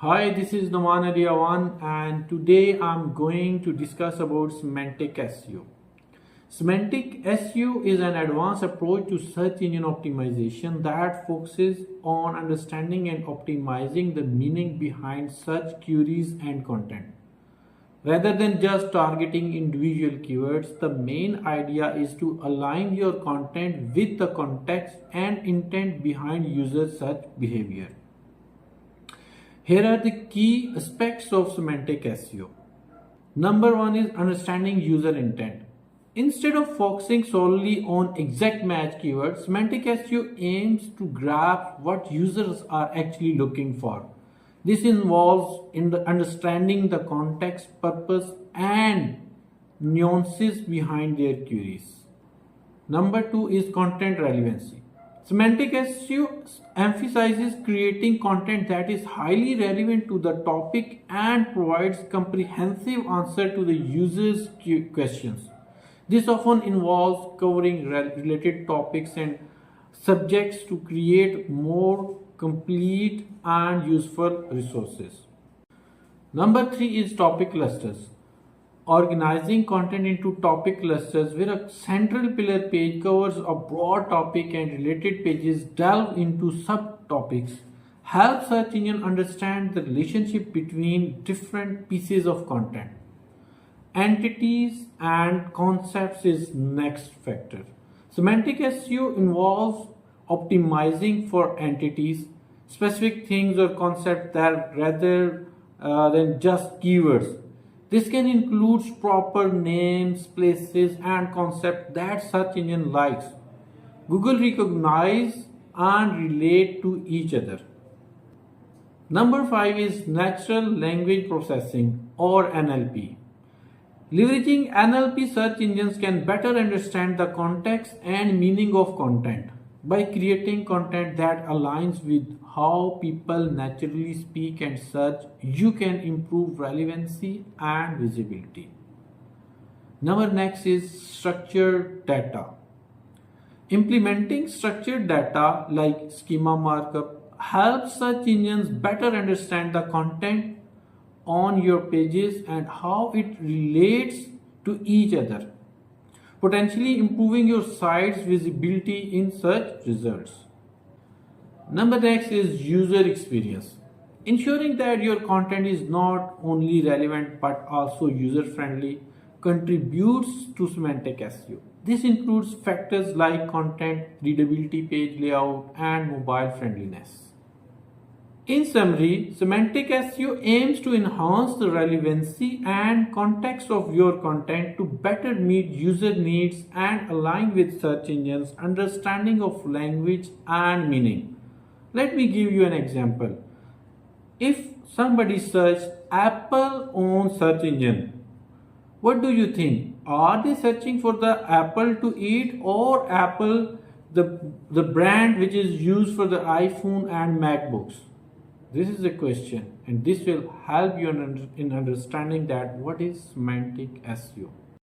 Hi, this is Nouman Awan and today I'm going to discuss about Semantic SEO. Semantic SEO is an advanced approach to search engine optimization that focuses on understanding and optimizing the meaning behind search queries and content. Rather than just targeting individual keywords, the main idea is to align your content with the context and intent behind user search behavior. Here are the key aspects of semantic SEO. Number one is understanding user intent. Instead of focusing solely on exact match keywords, semantic SEO aims to grasp what users are actually looking for. This involves understanding the context, purpose, and nuances behind their queries. Number two is content relevancy. Semantic SEO emphasizes creating content that is highly relevant to the topic and provides comprehensive answer to the user's questions. This often involves covering related topics and subjects to create more complete and useful resources. Number three is topic clusters. Organizing content into topic clusters where a central pillar page covers a broad topic and related pages delve into subtopics helps search engine understand the relationship between different pieces of content. Entities and concepts is next factor. Semantic SEO involves optimizing for entities, specific things or concepts that rather than just keywords. This can include proper names, places, and concepts that search engine likes. Google recognize and relate to each other. Number five is natural language processing or NLP. Leveraging NLP, search engines can better understand the context and meaning of content by creating content that aligns with how people naturally speak and search. You can improve relevancy and visibility. Number next is structured data. Implementing structured data like schema markup helps search engines better understand the content on your pages and how it relates to each other, potentially improving your site's visibility in search results. Number next is user experience. Ensuring that your content is not only relevant but also user friendly contributes to semantic SEO. This includes factors like content readability, page layout, and mobile friendliness. In summary, semantic SEO aims to enhance the relevancy and context of your content to better meet user needs and align with search engines' understanding of language and meaning. Let me give you an example. If somebody searches Apple on search engine, what do you think? Are they searching for the apple to eat or Apple, the brand which is used for the iPhone and MacBooks? This is a question, and this will help you in understanding that what is semantic SEO.